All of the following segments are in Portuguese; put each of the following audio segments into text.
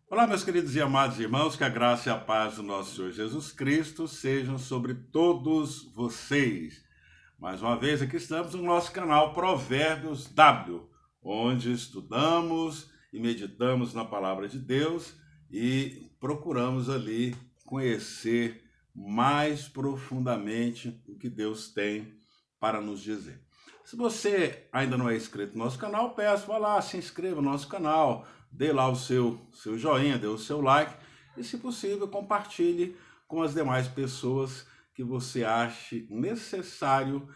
Olá, meus queridos e amados irmãos, que a graça e a paz do nosso Senhor Jesus Cristo sejam sobre todos vocês. Mais uma vez, aqui estamos no nosso canal Provérbios W, onde estudamos e meditamos na palavra de Deus e procuramos ali conhecer mais profundamente o que Deus tem para nos dizer. Se você ainda não é inscrito no nosso canal, peço, vá lá, se inscreva no nosso canal, dê lá o seu joinha, dê o seu like e, se possível, compartilhe com as demais pessoas que você ache necessário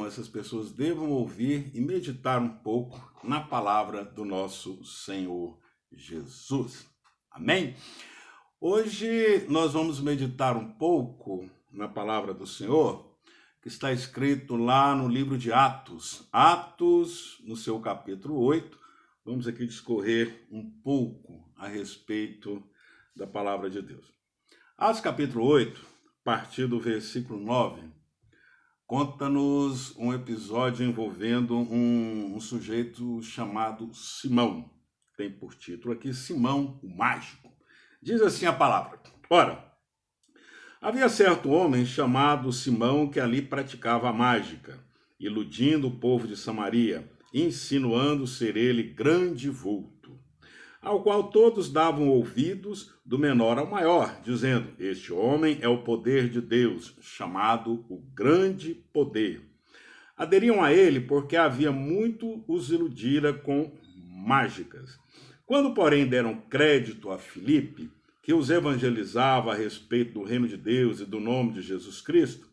essas pessoas devam ouvir e meditar um pouco na palavra do nosso Senhor Jesus. Amém? Hoje nós vamos meditar um pouco na palavra do Senhor, que está escrito lá no livro de Atos. Atos, no seu capítulo 8. Vamos aqui discorrer um pouco a respeito da palavra de Deus. Atos capítulo 8, a partir do versículo 9, conta-nos um episódio envolvendo um sujeito chamado Simão. Tem por título aqui Simão, o Mágico. Diz assim a palavra: Ora, havia certo homem chamado Simão que ali praticava a mágica, iludindo o povo de Samaria, insinuando ser ele grande vulto, ao qual todos davam ouvidos, do menor ao maior, dizendo: Este homem é o poder de Deus, chamado o grande poder. Aderiam a ele porque havia muito os iludira com mágicas. Quando, porém, deram crédito a Filipe, que os evangelizava a respeito do reino de Deus e do nome de Jesus Cristo,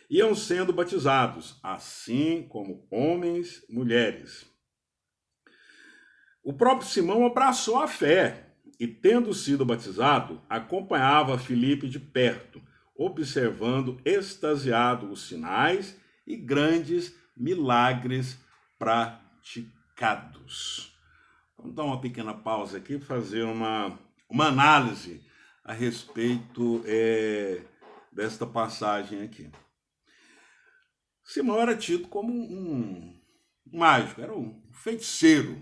iam sendo batizados, assim como homens e mulheres. O próprio Simão abraçou a fé e, tendo sido batizado, acompanhava Filipe de perto, observando extasiado os sinais e grandes milagres praticados. Vamos dar uma pequena pausa aqui para fazer uma análise a respeito desta passagem aqui. Simão era tido como um mágico, era um feiticeiro.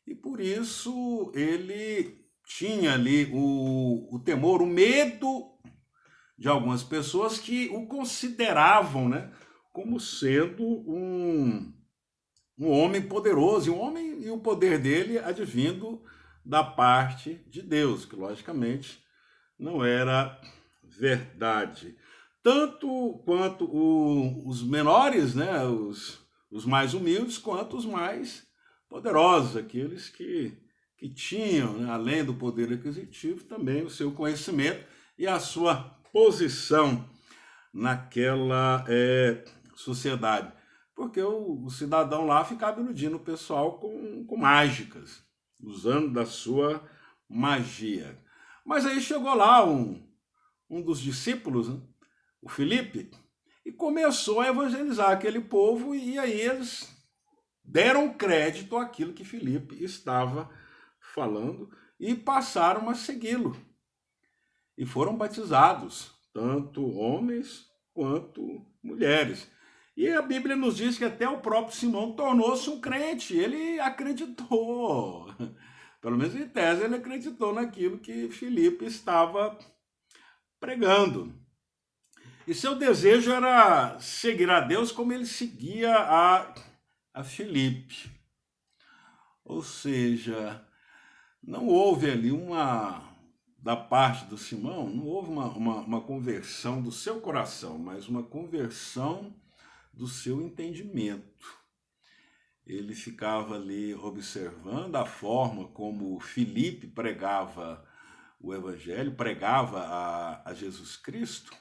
E por isso ele tinha ali o temor, o medo de algumas pessoas que o consideravam, né, como sendo um homem poderoso, e o poder dele advindo da parte de Deus, que logicamente não era verdade. Tanto quanto os menores, né, os mais humildes, quanto os mais poderosos, aqueles que tinham, né, além do poder aquisitivo, também o seu conhecimento e a sua posição naquela sociedade. Porque o cidadão lá ficava iludindo o pessoal com mágicas, usando da sua magia. Mas aí chegou lá um dos discípulos, né, o Filipe, e começou a evangelizar aquele povo, e aí eles deram crédito àquilo que Filipe estava falando e passaram a segui-lo. E foram batizados, tanto homens quanto mulheres. E a Bíblia nos diz que até o próprio Simão tornou-se um crente. Ele acreditou. Pelo menos em tese, ele acreditou naquilo que Filipe estava pregando. E seu desejo era seguir a Deus como ele seguia a Filipe. Ou seja, não houve ali da parte do Simão, não houve uma conversão do seu coração, mas uma conversão do seu entendimento. Ele ficava ali observando a forma como Filipe pregava o Evangelho, pregava a Jesus Cristo,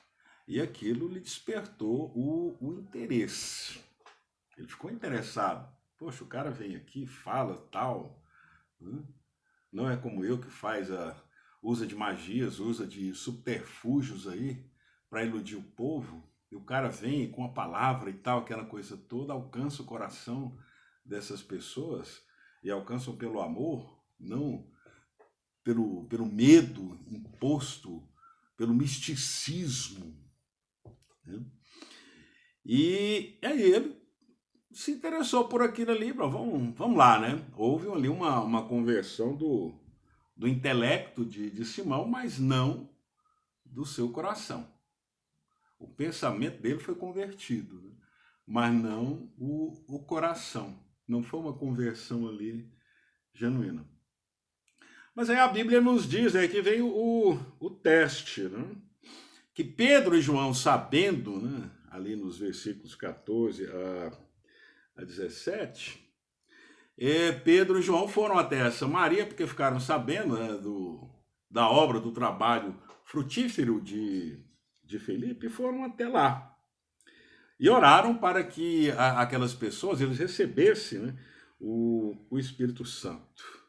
e aquilo lhe despertou o interesse. Ele ficou interessado. Poxa, o cara vem aqui, fala tal, né? Não é como eu que usa de magias, usa de subterfúgios aí para iludir o povo. E o cara vem com a palavra e tal, aquela coisa toda, alcança o coração dessas pessoas e alcançam pelo amor, não pelo medo imposto, pelo misticismo, né? E aí ele se interessou por aquilo ali, vamos lá, né? Houve ali uma conversão do intelecto de Simão, mas não do seu coração. O pensamento dele foi convertido, né? Mas não o coração. Não foi uma conversão ali genuína. Mas aí a Bíblia nos diz que veio o teste, né? Que Pedro e João, sabendo, né, ali nos versículos 14 a 17, Pedro e João foram até Samaria, porque ficaram sabendo, né, da obra, do trabalho frutífero de Felipe, e foram até lá. E oraram para que aquelas pessoas eles recebessem, né, o Espírito Santo,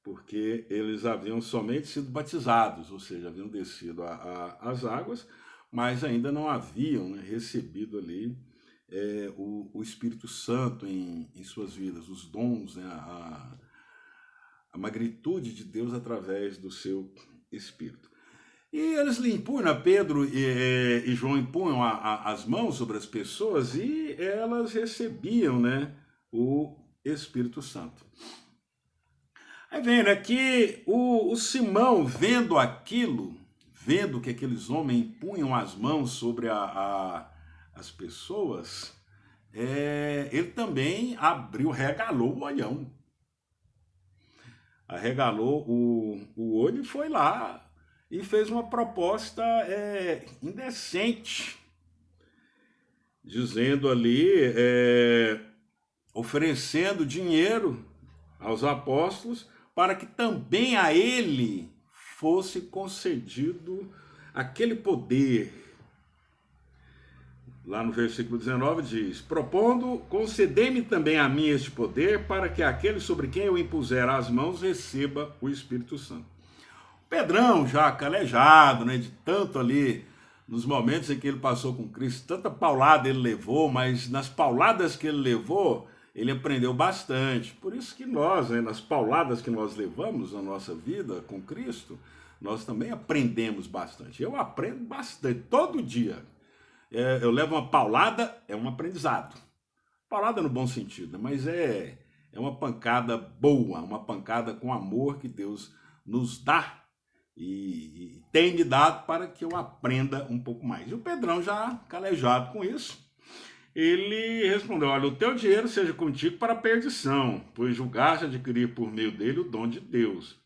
porque eles haviam somente sido batizados, ou seja, haviam descido as águas, mas ainda não haviam, né, recebido ali o Espírito Santo em suas vidas, os dons, né, a magnitude de Deus através do seu Espírito. E eles lhe impunham, Pedro e João impunham as mãos sobre as pessoas e elas recebiam, né, o Espírito Santo. Aí vem, né, que o Simão, vendo aquilo, vendo que aqueles homens impunham as mãos sobre as pessoas, ele também abriu, regalou o olhão. Arregalou o olho e foi lá e fez uma proposta indecente, dizendo ali, oferecendo dinheiro aos apóstolos para que também a ele fosse concedido aquele poder. Lá no versículo 19 diz: propondo, concedei-me também a mim este poder, para que aquele sobre quem eu impuser as mãos receba o Espírito Santo. Pedrão, já calejado, né, de tanto ali, nos momentos em que ele passou com Cristo, tanta paulada ele levou, mas nas pauladas que ele levou, ele aprendeu bastante. Por isso que nós, né, nas pauladas que nós levamos na nossa vida com Cristo, nós também aprendemos bastante. Eu aprendo bastante, todo dia. Eu levo uma paulada, é um aprendizado. Paulada no bom sentido, mas é uma pancada boa, uma pancada com amor que Deus nos dá e tem me dado para que eu aprenda um pouco mais. E o Pedrão, já calejado com isso, ele respondeu: olha, o teu dinheiro seja contigo para a perdição, pois julgaste adquirir por meio dele o dom de Deus.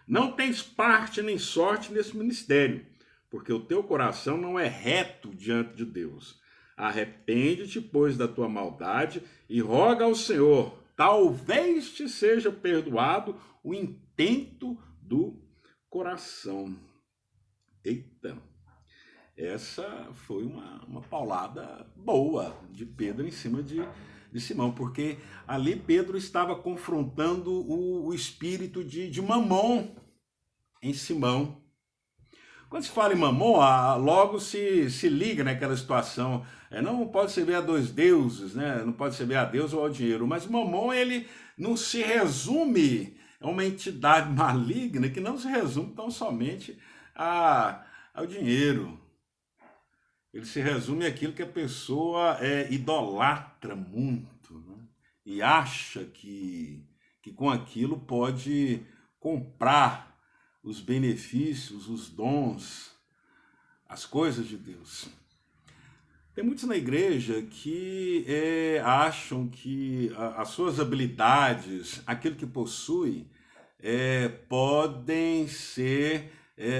Não tens parte nem sorte nesse ministério, porque o teu coração não é reto diante de Deus. Arrepende-te, pois, da tua maldade e roga ao Senhor, talvez te seja perdoado o intento do coração. Eita, essa foi uma paulada boa de Pedro em cima de Simão, porque ali Pedro estava confrontando o espírito de Mamon em Simão. Quando se fala em Mamon, logo se liga naquela situação. Não pode servir a dois deuses, né? Não pode servir a Deus ou ao dinheiro. Mas Mamon, ele não se resume, é uma entidade maligna que não se resume tão somente ao dinheiro. Ele se resume àquilo que a pessoa idolatra muito, né? E acha que com aquilo pode comprar os benefícios, os dons, as coisas de Deus. Tem muitos na igreja que acham que as suas habilidades, aquilo que possui, podem ser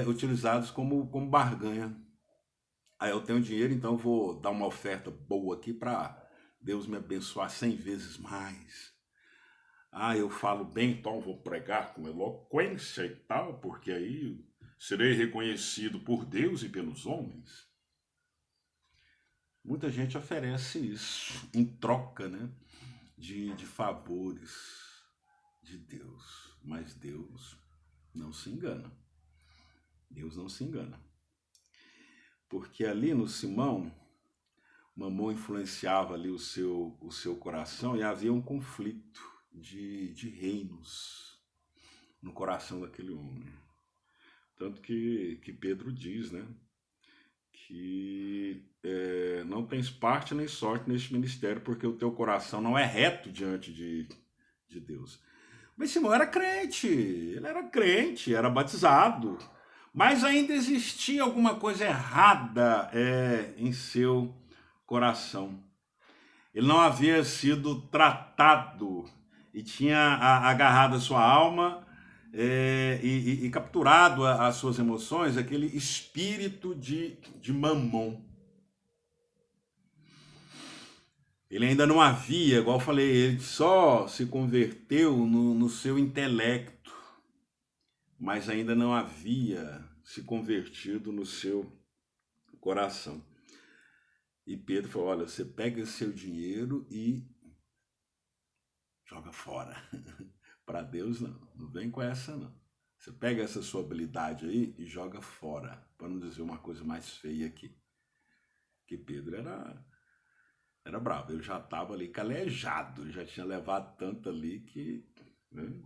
utilizados como barganha. Eu tenho dinheiro, então eu vou dar uma oferta boa aqui para Deus me abençoar 100 vezes mais. Eu falo bem, então vou pregar com eloquência e tal, porque aí serei reconhecido por Deus e pelos homens. Muita gente oferece isso em troca, né, de favores de Deus. Mas Deus não se engana. Deus não se engana. Porque ali no Simão, Mamon influenciava ali o seu coração e havia um conflito de reinos no coração daquele homem. Tanto que Pedro diz, né, que não tens parte nem sorte neste ministério, porque o teu coração não é reto diante de Deus. Mas Simão era crente, ele era crente, era batizado, mas ainda existia alguma coisa errada em seu coração. Ele não havia sido tratado e tinha agarrado a sua alma e capturado as suas emoções, aquele espírito de mamon. Ele ainda não havia, igual eu falei, ele só se converteu no seu intelecto, mas ainda não havia se convertido no seu coração. E Pedro falou: olha, você pega seu dinheiro e joga fora. Para Deus, não vem com essa, não. Você pega essa sua habilidade aí e joga fora, para não dizer uma coisa mais feia aqui. Que Pedro era bravo, ele já estava ali calejado, ele já tinha levado tanto ali que... Né?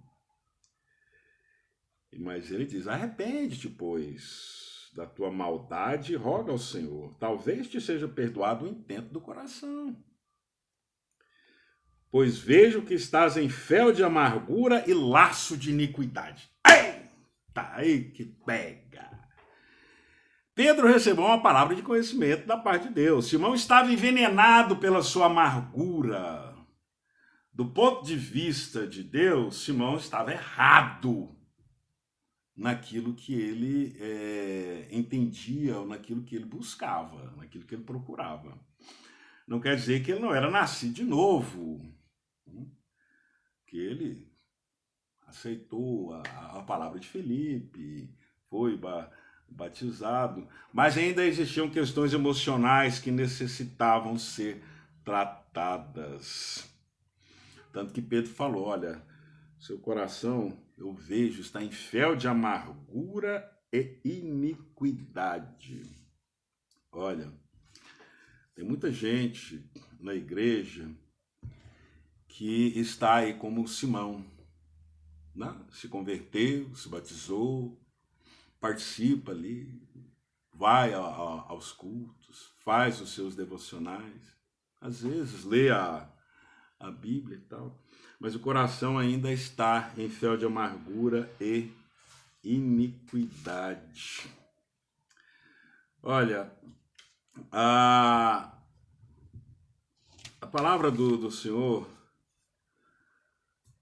Mas ele diz: arrepende-te, pois, da tua maldade e roga ao Senhor. Talvez te seja perdoado o intento do coração. Pois vejo que estás em fel de amargura e laço de iniquidade. Eita, aí que pega. Pedro recebeu uma palavra de conhecimento da parte de Deus. Simão estava envenenado pela sua amargura. Do ponto de vista de Deus, Simão estava errado naquilo que ele entendia, ou naquilo que ele buscava, naquilo que ele procurava. Não quer dizer que ele não era nascido de novo, que ele aceitou a palavra de Felipe, foi batizado, mas ainda existiam questões emocionais que necessitavam ser tratadas. Tanto que Pedro falou: olha, seu coração, eu vejo, está em fel de amargura e iniquidade. Olha, tem muita gente na igreja que está aí como Simão, né? Se converteu, se batizou, participa ali, vai aos cultos, faz os seus devocionais, às vezes lê a Bíblia e tal, mas o coração ainda está em fel de amargura e iniquidade. Olha, a palavra do Senhor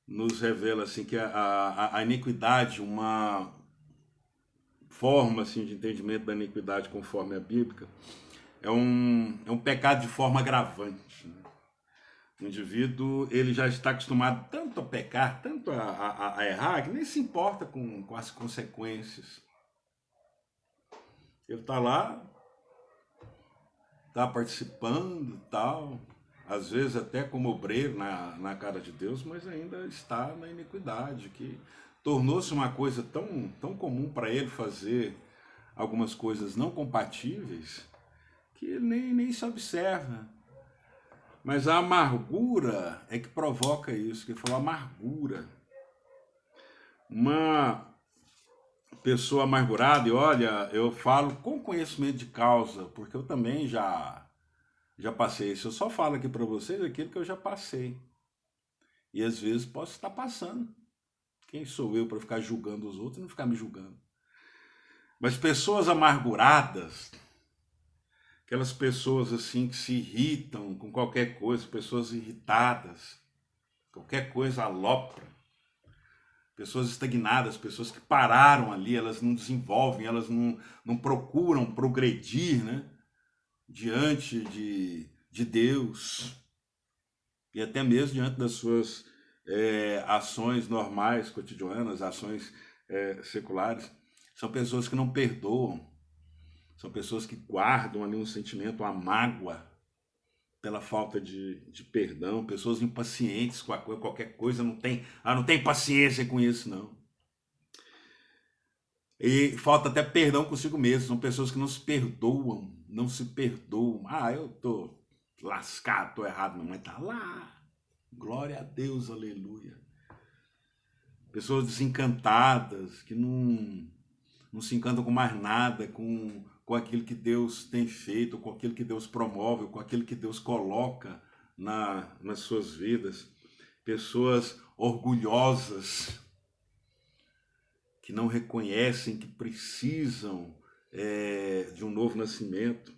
nos revela assim que a iniquidade, uma forma assim de entendimento da iniquidade conforme a Bíblia, é um pecado de forma agravante, né? O indivíduo ele já está acostumado tanto a pecar, tanto a errar, que nem se importa com as consequências. Ele está lá, está participando e tal, às vezes até como obreiro na cara de Deus, mas ainda está na iniquidade, que tornou-se uma coisa tão comum para ele fazer algumas coisas não compatíveis, que ele nem se observa. Mas a amargura é que provoca isso, que ele falou amargura. Uma pessoa amargurada, e olha, eu falo com conhecimento de causa, porque eu também já passei isso. Eu só falo aqui para vocês aquilo que eu já passei. E às vezes posso estar passando. Quem sou eu para ficar julgando os outros e não ficar me julgando? Mas pessoas amarguradas, aquelas pessoas assim que se irritam com qualquer coisa, pessoas irritadas, qualquer coisa alopra, pessoas estagnadas, pessoas que pararam ali, elas não desenvolvem, elas não procuram progredir, né? Diante de Deus e até mesmo diante das suas ações normais, cotidianas, ações seculares. São pessoas que não perdoam, são pessoas que guardam ali um sentimento, uma mágoa pela falta de perdão, pessoas impacientes com qualquer coisa, não tem paciência com isso, não. E falta até perdão consigo mesmo, são pessoas que não se perdoam. Eu tô lascado, tô errado, mas tá lá. Glória a Deus, aleluia. Pessoas desencantadas, que não se encantam com mais nada, com aquilo que Deus tem feito, com aquilo que Deus promove, com aquilo que Deus coloca nas suas vidas. Pessoas orgulhosas, que não reconhecem que precisam de um novo nascimento,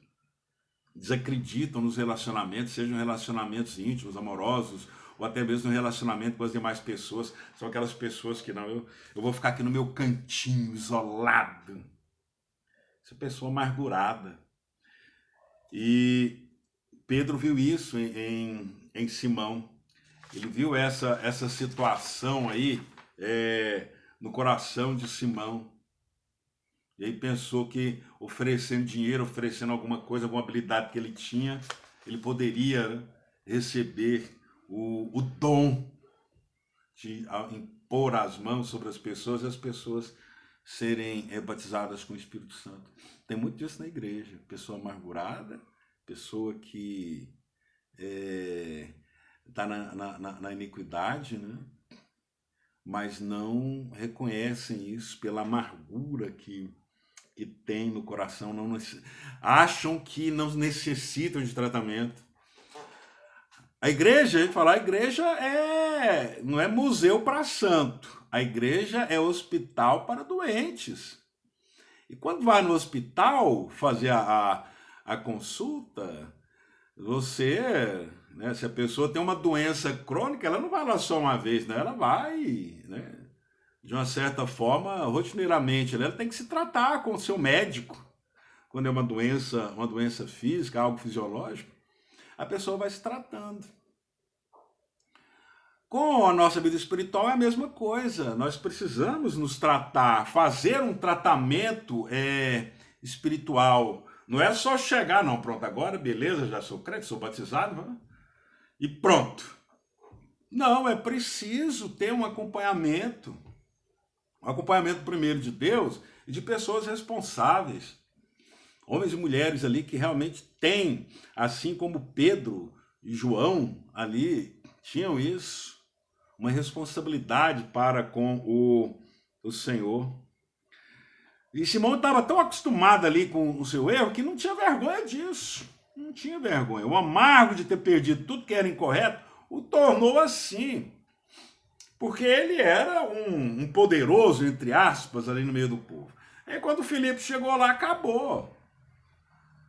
desacreditam nos relacionamentos, sejam relacionamentos íntimos, amorosos, ou até mesmo no relacionamento com as demais pessoas. São aquelas pessoas que não, eu vou ficar aqui no meu cantinho, isolado. Essa pessoa amargurada. E Pedro viu isso em Simão. Ele viu essa situação aí no coração de Simão. E aí pensou que oferecendo dinheiro, oferecendo alguma coisa, alguma habilidade que ele tinha, ele poderia, né, receber o dom de impor as mãos sobre as pessoas e as pessoas serem batizadas com o Espírito Santo. Tem muito disso na igreja. Pessoa amargurada, pessoa que está na iniquidade, né? Mas não reconhecem isso pela amargura que tem no coração, não acham que não necessitam de tratamento. A igreja, a gente fala, a igreja não é museu para santo. A igreja é hospital para doentes. E quando vai no hospital fazer a consulta, você, né, se a pessoa tem uma doença crônica, ela não vai lá só uma vez, né? Ela vai, né, de uma certa forma, rotineiramente. Ela tem que se tratar com o seu médico. Quando é uma doença física, algo fisiológico, a pessoa vai se tratando. Com a nossa vida espiritual é a mesma coisa. Nós precisamos nos tratar, fazer um tratamento espiritual. Não é só chegar, não, pronto, agora, beleza, já sou crente, sou batizado, né? E pronto. Não, é preciso ter um acompanhamento primeiro de Deus e de pessoas responsáveis. Homens e mulheres ali que realmente têm, assim como Pedro e João ali tinham isso, uma responsabilidade para com o Senhor. E Simão estava tão acostumado ali com o seu erro que não tinha vergonha disso. Não tinha vergonha. O amargo de ter perdido tudo que era incorreto o tornou assim. Porque ele era um poderoso, entre aspas, ali no meio do povo. Aí quando Filipe chegou lá, acabou.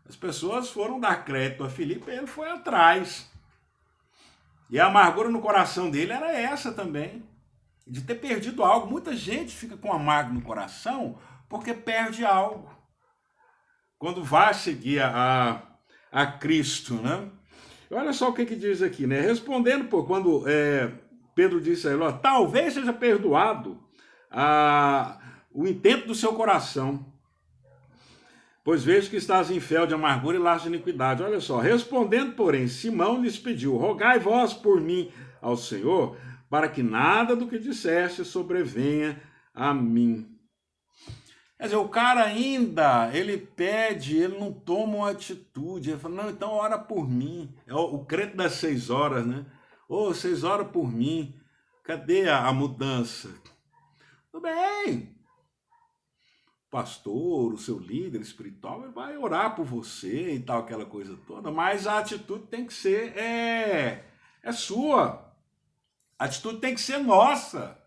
As pessoas foram dar crédito a Filipe e ele foi atrás. E a amargura no coração dele era essa também, de ter perdido algo. Muita gente fica com amargo no coração porque perde algo. Quando vai seguir a Cristo, né? Olha só o que diz aqui, né? Respondendo, quando Pedro disse a ele, ó, talvez seja perdoado o intento do seu coração, pois vejo que estás em fel de amargura e laço de iniquidade. Olha só, respondendo, porém, Simão lhes pediu, rogai vós por mim ao Senhor, para que nada do que disseste sobrevenha a mim. Quer dizer, o cara ainda, ele pede, ele não toma uma atitude, ele fala, não, então ora por mim. É o crente das 6 horas, né? Ô, 6 horas por mim, cadê a mudança? Tudo bem, pastor, o seu líder espiritual, ele vai orar por você e tal, aquela coisa toda, mas a atitude tem que ser sua. A atitude tem que ser nossa.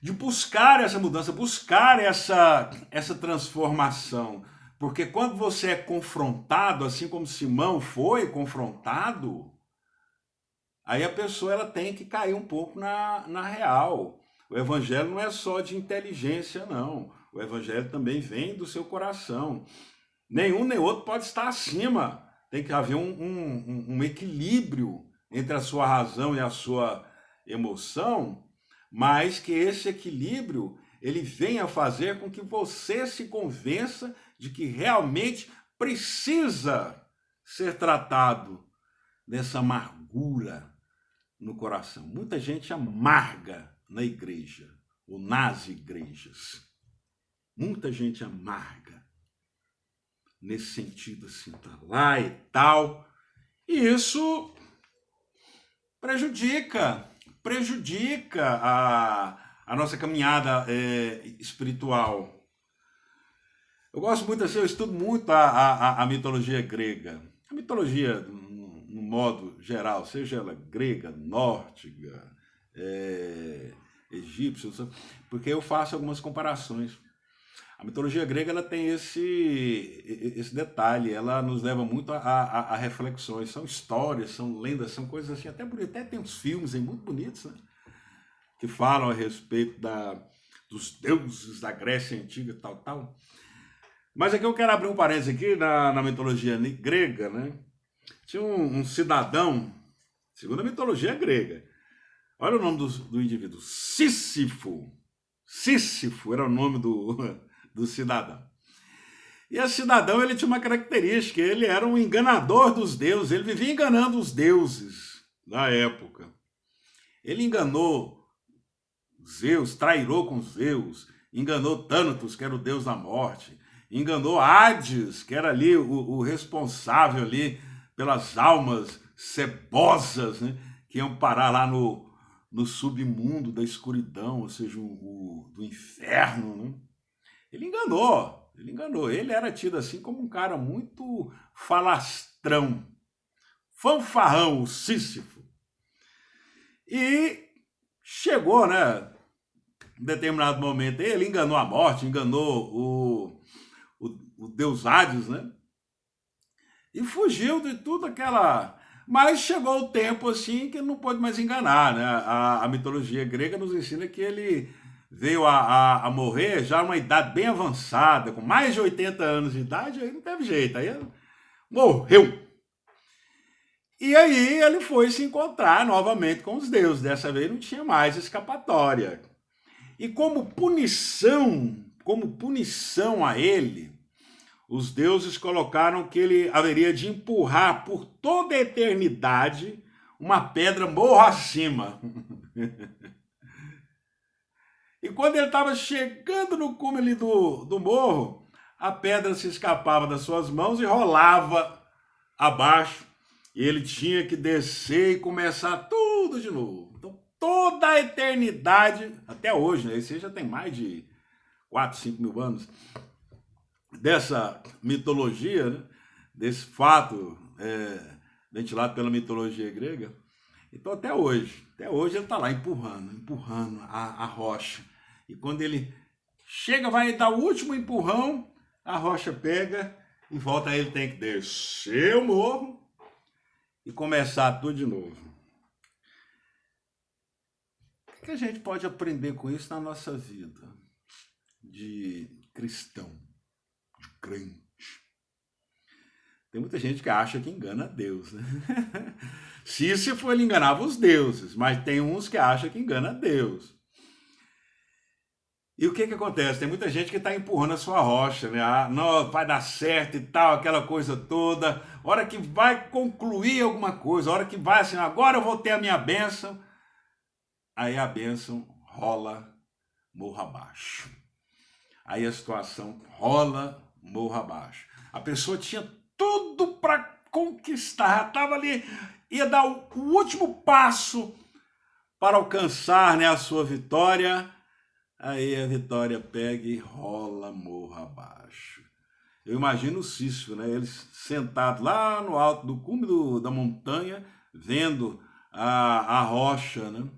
De buscar essa mudança, buscar essa transformação. Porque quando você é confrontado, assim como Simão foi confrontado, aí a pessoa ela tem que cair um pouco na real. O evangelho não é só de inteligência, não. O evangelho também vem do seu coração. Nenhum nem outro pode estar acima. Tem que haver um equilíbrio entre a sua razão e a sua emoção, mas que esse equilíbrio ele venha fazer com que você se convença de que realmente precisa ser tratado dessa amargura no coração. Muita gente amarga na igreja, ou nas igrejas. Muita gente amarga nesse sentido assim, tá lá e tal. E isso prejudica a nossa caminhada espiritual. Eu gosto muito assim, eu estudo muito a mitologia grega. A mitologia, no modo geral, seja ela grega, nórdica, egípcios, porque eu faço algumas comparações. A mitologia grega ela tem esse detalhe, ela nos leva muito a reflexões. São histórias, são lendas, são coisas assim, até bonitas. Até tem uns filmes aí muito bonitos, né? Que falam a respeito dos deuses da Grécia Antiga, tal, tal. Mas aqui eu quero abrir um parênteses aqui na mitologia grega, né? Tinha um cidadão, segundo a mitologia grega, olha o nome do indivíduo, Sísifo. Sísifo era o nome do cidadão. E esse cidadão ele tinha uma característica, ele era um enganador dos deuses, ele vivia enganando os deuses da época. Ele enganou Zeus, trairou com Zeus, enganou Thanatos, que era o deus da morte, enganou Hades, que era ali o responsável ali pelas almas cebosas, né, que iam parar lá no submundo da escuridão, ou seja, do inferno, né? Ele enganou. Ele era tido assim como um cara muito falastrão, fanfarrão, o Sísifo. E chegou, né? Em determinado momento, ele enganou a morte, enganou o deus Hades, né? E fugiu de tudo aquela. Mas chegou o tempo assim que não pôde mais enganar, né? A mitologia grega nos ensina que ele veio a morrer já numa idade bem avançada, com mais de 80 anos de idade, aí não teve jeito, aí morreu. E aí ele foi se encontrar novamente com os deuses, dessa vez não tinha mais escapatória. E como punição a ele, os deuses colocaram que ele haveria de empurrar por toda a eternidade uma pedra morro acima. E quando ele estava chegando no cume ali do morro, a pedra se escapava das suas mãos e rolava abaixo. E ele tinha que descer e começar tudo de novo. Então, toda a eternidade, até hoje, né? Esse já tem mais de 4, 5 mil anos, dessa mitologia, né? Desse fato ventilado pela mitologia grega. Então, até hoje ele está lá empurrando a rocha. E quando ele chega, vai dar o último empurrão, a rocha pega e volta, ele tem que descer o morro e começar tudo de novo. O que a gente pode aprender com isso na nossa vida de cristão, de crente? Tem muita gente que acha que engana Deus, né? Sísifo ele enganava os deuses, mas tem uns que acham que engana Deus. E o que acontece? Tem muita gente que está empurrando a sua rocha, né? Ah, não, vai dar certo e tal, aquela coisa toda. A hora que vai concluir alguma coisa, a hora que vai assim, agora eu vou ter a minha bênção. Aí a bênção rola morro abaixo. Aí a situação rola morro abaixo. A pessoa tinha tudo para conquistar, estava ali, ia dar o último passo para alcançar, né, a sua vitória. Aí a vitória pega e rola morro abaixo. Eu imagino o Sísifo, né? Ele sentado lá no alto do cume da montanha, vendo a rocha, né?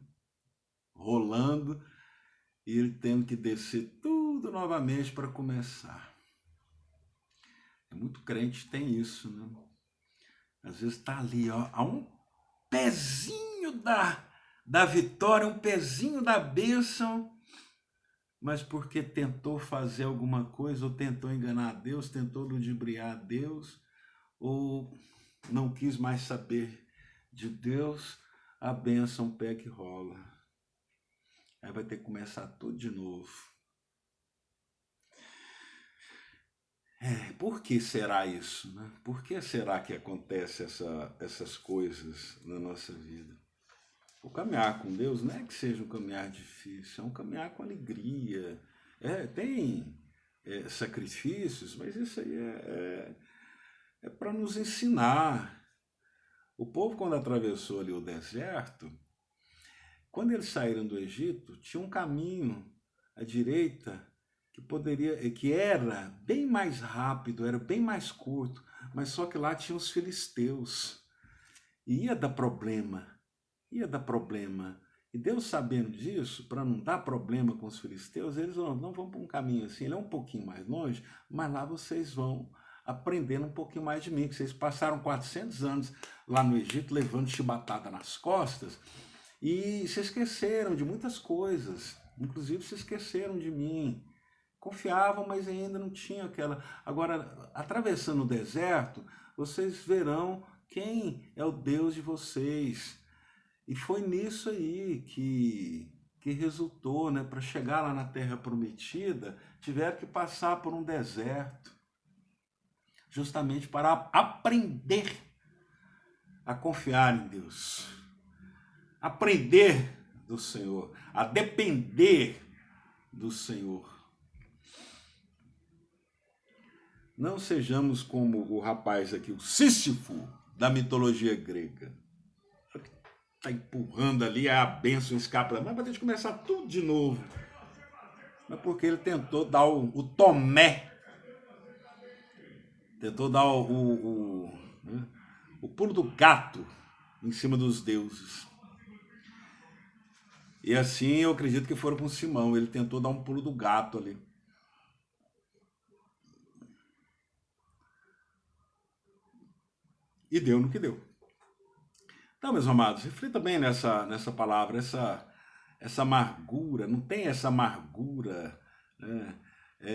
Rolando, e ele tendo que descer tudo novamente para começar. Muito crente tem isso, né? Às vezes está ali, ó, a um pezinho da vitória, um pezinho da bênção, mas porque tentou fazer alguma coisa, ou tentou enganar Deus, tentou ludibriar Deus, ou não quis mais saber de Deus, a bênção pega e rola. Aí vai ter que começar tudo de novo. Por que será isso, né? Por que será que acontece essas coisas na nossa vida? O caminhar com Deus não é que seja um caminhar difícil, é um caminhar com alegria. Tem sacrifícios, mas isso aí é para nos ensinar. O povo, quando atravessou ali o deserto, quando eles saíram do Egito, tinha um caminho à direita que era bem mais rápido, era bem mais curto, mas só que lá tinha os filisteus. E ia dar problema. E Deus, sabendo disso, para não dar problema com os filisteus, eles não vão para um caminho assim, ele é um pouquinho mais longe, mas lá vocês vão aprendendo um pouquinho mais de mim, que vocês passaram 400 anos lá no Egito levando chibatada nas costas e se esqueceram de muitas coisas, inclusive se esqueceram de mim. Confiavam, mas ainda não tinham aquela. Agora, atravessando o deserto, vocês verão quem é o Deus de vocês. E foi nisso aí que resultou, né? Para chegar lá na Terra Prometida, tiveram que passar por um deserto, justamente para aprender a confiar em Deus, aprender do Senhor, a depender do Senhor. Não sejamos como o rapaz aqui, o Sísifo, da mitologia grega. Está empurrando ali, a bênção escapa. Mas vai ter que começar tudo de novo. Mas porque ele tentou dar o tomé. Tentou dar o pulo do gato em cima dos deuses. E assim eu acredito que foram com Simão. Ele tentou dar um pulo do gato ali. E deu no que deu. Então, meus amados, reflita bem nessa palavra, essa amargura, não tem essa amargura, né,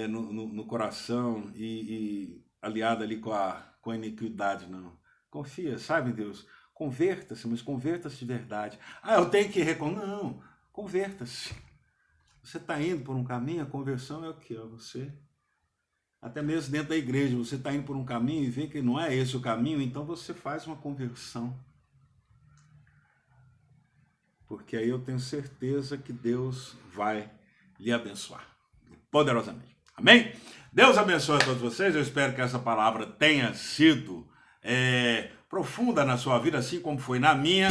no coração e aliada ali com a iniquidade, não. Confia, sabe, Deus? Converta-se, mas converta-se de verdade. Ah, eu tenho que reconhecer. Não, converta-se. Você está indo por um caminho, a conversão é o que? Você, até mesmo dentro da igreja, você está indo por um caminho e vê que não é esse o caminho, então você faz uma conversão. Porque aí eu tenho certeza que Deus vai lhe abençoar poderosamente. Amém? Deus abençoe a todos vocês. Eu espero que essa palavra tenha sido profunda na sua vida, assim como foi na minha.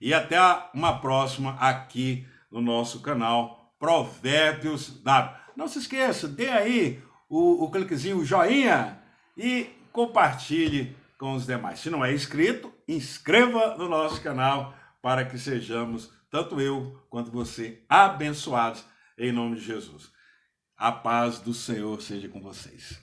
E até uma próxima aqui no nosso canal Provérbios W. Não se esqueça, dê aí o cliquezinho, o joinha e compartilhe com os demais. Se não é inscrito, inscreva no nosso canal para que sejamos, tanto eu quanto você, abençoados em nome de Jesus. A paz do Senhor seja com vocês.